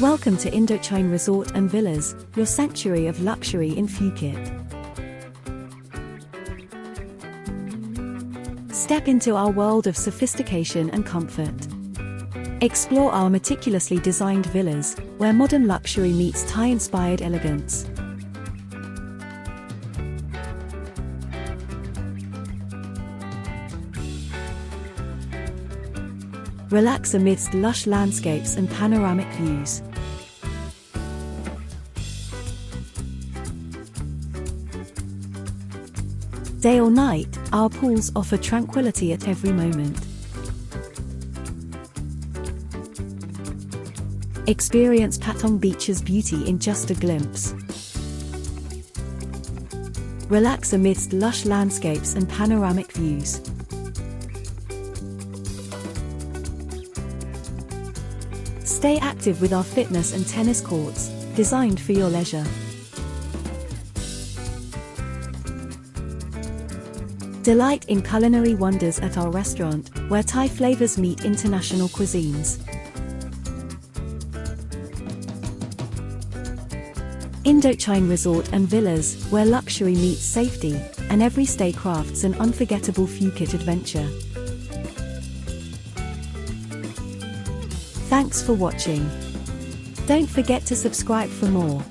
Welcome to Indochine Resort and Villas, your sanctuary of luxury in Phuket. Step into our world of sophistication and comfort. Explore our meticulously designed villas, where modern luxury meets Thai-inspired elegance. Relax amidst lush landscapes and panoramic views. Day or night, our pools offer tranquility at every moment. Experience Patong Beach's beauty in just a glimpse. Relax amidst lush landscapes and panoramic views. Stay active with our fitness and tennis courts, designed for your leisure. Delight in culinary wonders at our restaurant, where Thai flavors meet international cuisines. Indochine Resort and Villas, where luxury meets safety, and every stay crafts an unforgettable Phuket adventure. Thanks for watching. Don't forget to subscribe for more.